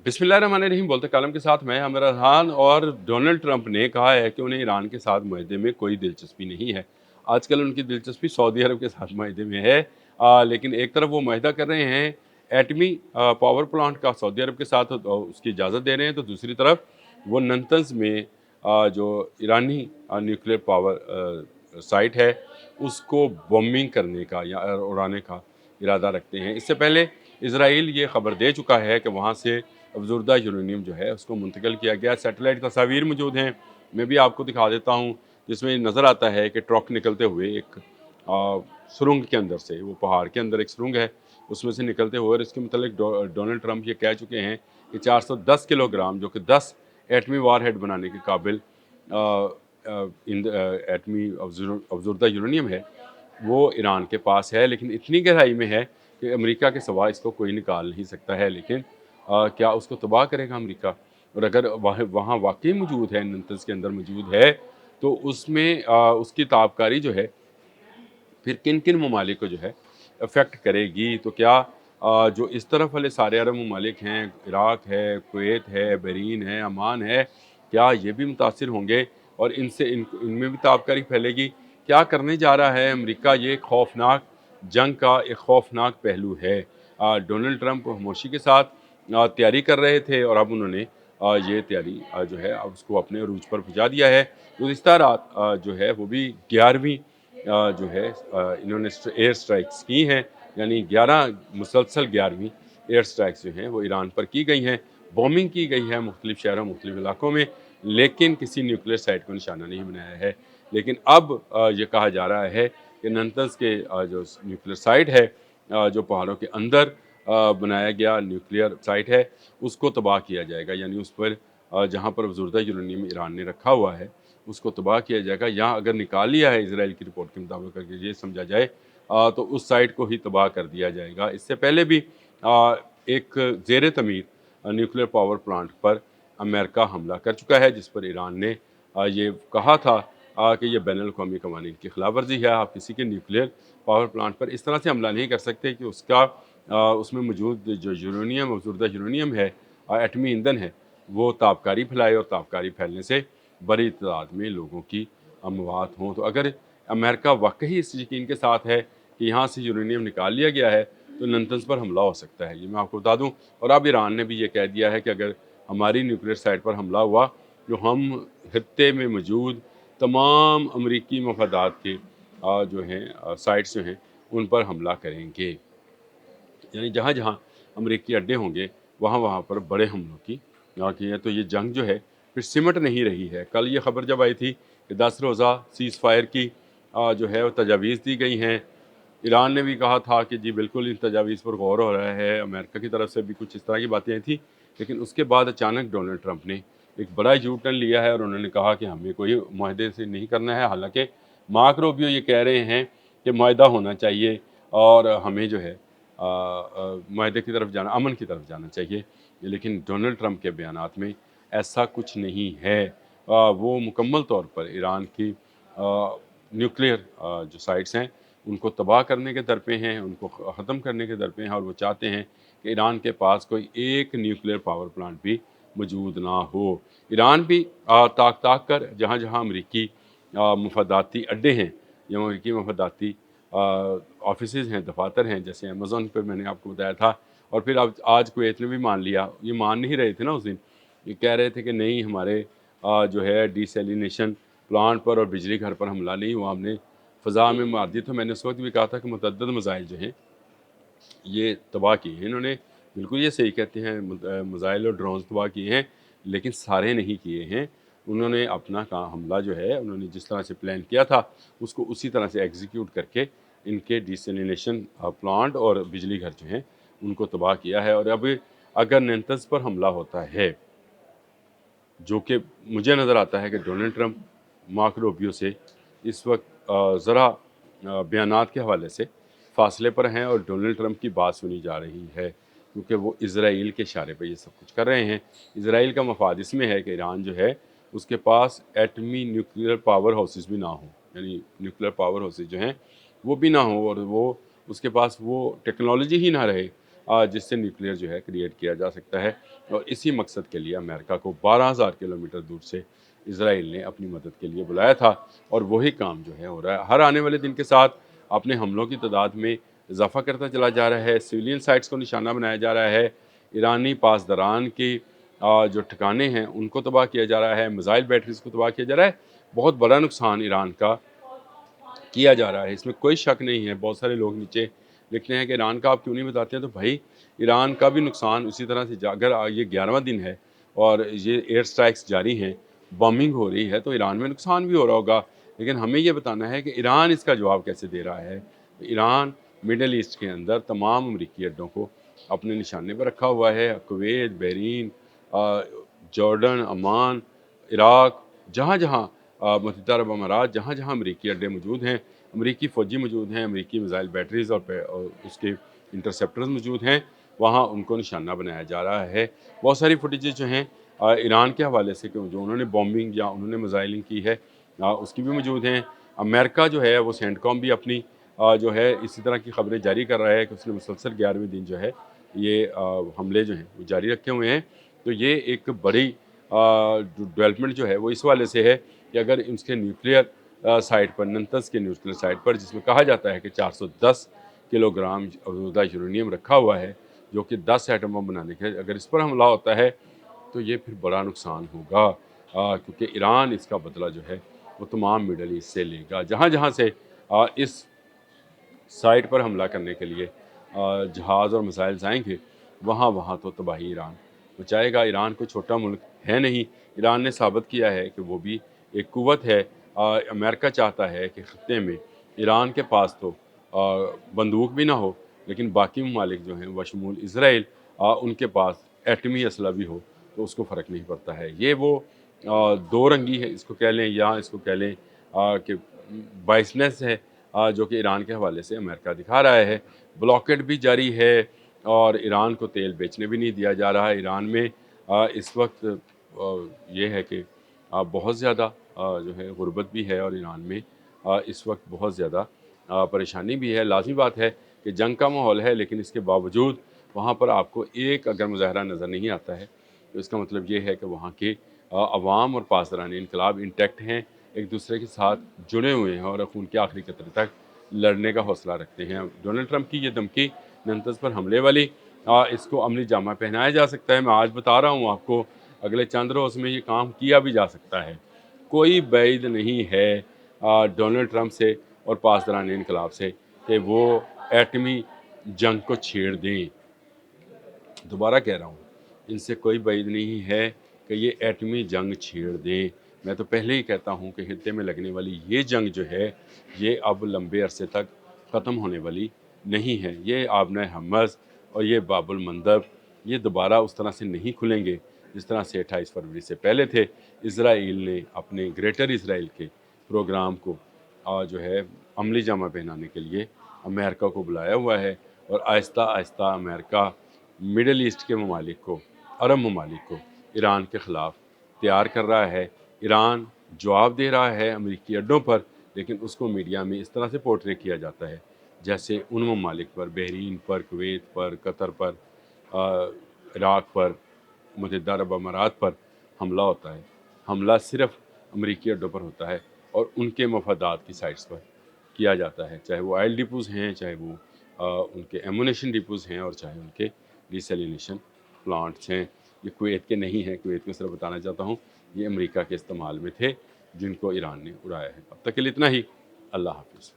बिस्मिल्लाहिर्रहमानिर्रहीम। बोलते कालम के साथ मैं आमिर खान। और डोनाल्ड ट्रंप ने कहा है कि उन्हें ईरान के साथ मुआहदे में कोई दिलचस्पी नहीं है। आजकल उनकी दिलचस्पी सऊदी अरब के साथ मुआहदे में है। लेकिन एक तरफ वो मुआहदा कर रहे हैं एटमी पावर प्लांट का सऊदी अरब के साथ, उसकी इजाज़त दे रहे हैं, तो दूसरी तरफ वो नतंज़ में जो ईरानी न्यूक्लियर पावर साइट है उसको बॉम्बिंग करने का या उड़ाने का इरादा रखते हैं। इससे पहले इसराइल ये ख़बर दे चुका है कि वहाँ से अफजुर्दा यूरेनियम जो है उसको मुंतकिल किया गया। सैटेलाइट तस्वीर मौजूद हैं, मैं भी आपको दिखा देता हूँ, जिसमें नज़र आता है कि ट्रक निकलते हुए एक सुरंग के अंदर से, वो पहाड़ के अंदर एक सुरंग है, उसमें से निकलते हुए। और इसके मतलब डोनाल्ड ट्रंप ये कह चुके हैं कि 410 किलोग्राम, जो कि 10 एटमी वार हेड बनाने के काबिल एटमी अफजुर्दा यूरेनियम है, वो ईरान के पास है। लेकिन इतनी गहराई में है कि अमेरिका के सिवा इसको कोई निकाल नहीं सकता है। लेकिन क्या उसको तबाह करेगा अमेरिका? और अगर वहाँ वाकई मौजूद है, नतंज़ के अंदर मौजूद है, तो उसमें उसकी ताबकारी जो है फिर किन किन ममालिक को जो है अफेक्ट करेगी। तो क्या जो इस तरफ वाले सारे अरब ममालिक हैं, इराक़ है, कुवैत है, बहरीन है, अमान है, क्या ये भी मुतासिर होंगे और इनमें भी ताबकारी फैलेगी? क्या करने जा रहा है अमेरिका? ये एक खौफनाक जंग का एक खौफनाक पहलू है। डोनाल्ड ट्रंप खामोशी के साथ तैयारी कर रहे थे, और अब उन्होंने ये तैयारी जो है अब उसको अपने अरूज पर पहुँचा दिया है। गुज़िश्ता रात जो है वो भी 11वीं जो है इन्होंने एयर स्ट्राइक्स की हैं, यानी 11 मुसलसल 11वीं एयर स्ट्राइक्स जो हैं वो ईरान पर की गई हैं। बॉम्बिंग की गई है मुख्तलिफ शहरों, मुख्तलिफ इलाकों में, लेकिन किसी न्यूक्लियर साइट को निशाना नहीं बनाया है। लेकिन अब ये कहा जा रहा है कि नतंज़ के जो न्यूक्लियर साइट है, जो पहाड़ों के अंदर बनाया गया न्यूक्लियर साइट है, उसको तबाह किया जाएगा। यानी उस पर जहाँ पर अफजुर्दा यूरेनियम ईरान ने रखा हुआ है उसको तबाह किया जाएगा। यहाँ अगर निकाल लिया है इसराइल की रिपोर्ट के मुताबिक, अगर ये समझा जाए तो उस साइट को ही तबाह कर दिया जाएगा। इससे पहले भी एक ज़ेर तमीर न्यूक्लियर पावर प्लांट पर अमेरिका हमला कर चुका है, जिस पर ईरान ने ये कहा था कि ये बैनुल-अक़वामी कवानीन की खिलाफ वर्जी है। आप किसी के न्यूक्लियर पावर प्लांट पर इस तरह से हमला नहीं कर सकते कि उसमें मौजूद जो यूरेनियम, अफजुर्दा यूरेनियम है, एटमी ईंधन है, वो ताबकारी फैलाए, और ताबकारी फैलने से बड़ी तादाद में लोगों की अमवात हों। तो अगर अमेरिका वाकई इस यकीन के साथ है कि यहाँ से यूरेनियम निकाल लिया गया है, तो नतंज़ पर हमला हो सकता है, ये मैं आपको बता दूँ। और अब ईरान ने भी ये कह दिया है कि अगर हमारी न्यूक्लियर साइट पर हमला हुआ, जो हम खित्ते में मौजूद तमाम अमरीकी मफादात के जो हैं साइट्स जो हैं उन पर हमला करेंगे। यानी जहाँ जहाँ अमरीकी अड्डे होंगे वहाँ वहाँ पर बड़े हमलों की है। तो ये जंग जो है फिर सिमट नहीं रही है। कल ये खबर जब आई थी कि 10 रोज़ा सीज़ फायर की जो है वो तजावीज़ दी गई हैं। ईरान ने भी कहा था कि जी बिल्कुल इन तजावीज़ पर गौर हो रहा है। अमेरिका की तरफ से भी कुछ इस तरह की बातें आई थी। लेकिन उसके बाद अचानक डोनाल्ड ट्रंप ने एक बड़ा यू टर्न लिया है, और उन्होंने कहा कि हमें कोई मुआहदे से नहीं करना है। हालांकि मार्क रूबियो ये कह रहे हैं कि मुआहदा होना चाहिए, और हमें जो है मुआहदे की तरफ जाना, अमन की तरफ जाना चाहिए। लेकिन डोनाल्ड ट्रंप के बयानात में ऐसा कुछ नहीं है। वो मुकम्मल तौर पर ईरान की न्यूक्लियर जो साइट्स हैं उनको तबाह करने के दर पे हैं, उनको ख़त्म करने के दर पे हैं, और वो चाहते हैं कि ईरान के पास कोई एक न्यूक्लियर पावर प्लांट भी मौजूद ना हो। ईरान भी ताक ताक कर जहाँ जहाँ अमरीकी मफादाती अड्डे हैं या अमरीकी मफादाती ऑफिसेज़ हैं, दफातर हैं, जैसे अमेज़न पे मैंने आपको बताया था। और फिर अब आज कुवैत ने भी मान लिया। ये मान नहीं रहे थे ना उस दिन, ये कह रहे थे कि नहीं, हमारे जो है डिसैलिनेशन प्लांट पर और बिजली घर पर हमला नहीं हुआ, हमने फ़ज़ा में मार दी। तो मैंने उस वक्त भी कहा था कि मुतअद्दिद मिसाइल जो हैं ये तबाह किए हैं इन्होंने। बिल्कुल ये सही कहते हैं, मिसाइल और ड्रोन तबाह किए हैं, लेकिन सारे नहीं किए हैं। उन्होंने अपना हमला जो है उन्होंने जिस तरह से प्लान किया था उसको उसी तरह से एग्जीक्यूट करके इनके डिसैलिनेशन प्लांट और बिजली घर जो हैं उनको तबाह किया है। और अब अगर नतंज़ पर हमला होता है, जो कि मुझे नज़र आता है कि डोनाल्ड ट्रंप मार्क रूबियो से इस वक्त ज़रा बयानात के हवाले से फासले पर हैं, और डोनाल्ड ट्रंप की बात सुनी जा रही है, क्योंकि वो इज़राइल के इशारे पर ये सब कुछ कर रहे हैं। इज़राइल का मफाद इसमें है कि ईरान जो है उसके पास एटमी न्यूक्लियर पावर हाउसेस भी ना हों, यानी न्यूक्लियर पावर हाउसेस जो हैं वो भी ना हों, और वो उसके पास वो टेक्नोलॉजी ही ना रहे जिससे न्यूक्लियर जो है क्रिएट किया जा सकता है। और इसी मकसद के लिए अमेरिका को 12,000 किलोमीटर दूर से इसराइल ने अपनी मदद के लिए बुलाया था, और वही काम जो है हो रहा है। हर आने वाले दिन के साथ अपने हमलों की तादाद में इजाफा करता चला जा रहा है, सिविलियन साइट्स को निशाना बनाया जा रहा है, ईरानी पासदारान की जो ठिकाने हैं उनको तबाह किया जा रहा है, मिसाइल बैटरीज को तबाह किया जा रहा है। बहुत बड़ा नुकसान ईरान का किया जा रहा है, इसमें कोई शक नहीं है। बहुत सारे लोग नीचे लिखते हैं कि ईरान का आप क्यों नहीं बताते हैं, तो भाई ईरान का भी नुकसान उसी तरह से अगर ये 11वां दिन है और ये एयर स्ट्राइक्स जारी हैं, बॉम्बिंग हो रही है, तो ईरान में नुकसान भी हो रहा होगा। लेकिन हमें ये बताना है कि ईरान इसका जवाब कैसे दे रहा है। ईरान मिडल ईस्ट के अंदर तमाम अमरीकी अड्डों को अपने निशाने पर रखा हुआ है। कुवैत, बहरीन, जॉर्डन, अमान, इराक, जहाँ जहाँ मुत्तहिदा अरब अमारात, जहाँ जहाँ अमरीकी अड्डे मौजूद हैं, अमरीकी फ़ौजी मौजूद हैं, अमरीकी मिसाइल बैटरीज़ और उसके इंटरसेप्टर्स मौजूद हैं, वहाँ उनको निशाना बनाया जा रहा है। बहुत सारी फुटेजेस जो हैं ईरान के हवाले से जो उन्होंने बॉम्बिंग या उन्होंने मिसाइलिंग की है उसकी भी मौजूद हैं। अमेरिका जो है वो सेंटकॉम भी अपनी जो है इसी तरह की खबरें जारी कर रहा है कि उसने मुसलसल 11वें दिन जो है ये हमले जो हैं वो जारी रखे हुए हैं। तो ये एक बड़ी डेवलपमेंट जो है वो इस वाले से है कि अगर उसके न्यूक्लियर साइट पर, नंतस के न्यूक्लियर साइट पर, जिसमें कहा जाता है कि 410 किलोग्राम अफज़ूदा यूरेनियम रखा हुआ है जो कि 10 एटम बम बनाने के, अगर इस पर हमला होता है तो ये फिर बड़ा नुकसान होगा, क्योंकि ईरान इसका बदला जो है वो तमाम मिडल ईस्ट से लेगा। जहाँ जहाँ से इस साइट पर हमला करने के लिए जहाज़ और मिसाइल्स आएंगे, वहाँ वहाँ तो तबाही ईरान मचाएगा। ईरान कोई छोटा मुल्क है नहीं, ईरान ने साबित किया है कि वो भी एक कुव्वत है। अमेरिका चाहता है कि ख़त्े में ईरान के पास तो बंदूक भी ना हो, लेकिन बाकी ममालिक जो हैं बशमूल इसराइल उनके पास एटमी असला भी हो, तो उसको फ़र्क नहीं पड़ता है। ये वो दो रंगी है, इसको कह लें, या इसको कह लें कि बाइसनेस है जो कि ईरान के हवाले से अमेरिका दिखा रहा है। ब्लॉकेट भी जारी है और ईरान को तेल बेचने भी नहीं दिया जा रहा है। ईरान में इस वक्त ये है कि बहुत ज़्यादा जो है गुर्बत भी है, और ईरान में इस वक्त बहुत ज़्यादा परेशानी भी है। लाज़मी बात है कि जंग का माहौल है, लेकिन इसके बावजूद वहाँ पर आपको एक अगर मुज़ाहरा नज़र नहीं आता है, तो इसका मतलब ये है कि वहाँ के अवाम और पासदारान इनकलाब इंटैक्ट हैं, एक दूसरे के साथ जुड़े हुए हैं और खून के आखिरी कतरे तक लड़ने का हौसला रखते हैं। डोनाल्ड ट्रंप की ये धमकी नंतस पर हमले वाली, इसको अमली जामा पहनाया जा सकता है। मैं आज बता रहा हूँ आपको, अगले चंद रोज़ में ये काम किया भी जा सकता है। कोई बैद नहीं है डोनाल्ड ट्रंप से और पासदारान इनकलाब से कि वो एटमी जंग को छेड़ दें। दोबारा कह रहा हूँ, इनसे कोई बैद नहीं है कि ये एटमी जंग छेड़ दें। मैं तो पहले ही कहता हूँ कि खित्ते में लगने वाली ये जंग जो है, ये अब लंबे अरसे तक ख़त्म होने वाली नहीं है। ये आबना हम्मस और ये बाबुल मंदब ये दोबारा उस तरह से नहीं खुलेंगे जिस तरह से 28 फरवरी से पहले थे। इसराइल ने अपने ग्रेटर इसराइल के प्रोग्राम को जो है अमली जामा पहनाने के लिए अमेरिका को बुलाया हुआ है, और Aahista Aahista America middle east के ममालिक को, अरब ममालिक को ईरान के ख़िलाफ़ तैयार कर रहा है। ईरान जवाब दे रहा है अमरीकी अड्डों पर, लेकिन उसको मीडिया में इस तरह से पोर्ट्रे किया जाता है जैसे उन ममालिक पर, बहरीन पर, कुवैत पर, कतर पर, इराक़ पर, मुत्तहिदा अरब अमारात पर हमला होता है। हमला सिर्फ़ अमरीकी अड्डों पर होता है और उनके मफादात की साइट्स पर किया जाता है, चाहे वो ऑयल डिपोज़ हैं, चाहे वो उनके एमुनेशन डिपोज़ हैं, और चाहे उनके डिसैलिनेशन प्लांट्स हैं। ये कुवैत के नहीं हैं, कुवैत को सिर्फ बताना चाहता हूँ, ये अमेरिका के इस्तेमाल में थे जिनको ईरान ने उड़ाया है। अब तक के लिए इतना ही। अल्लाह हाफ़िज़।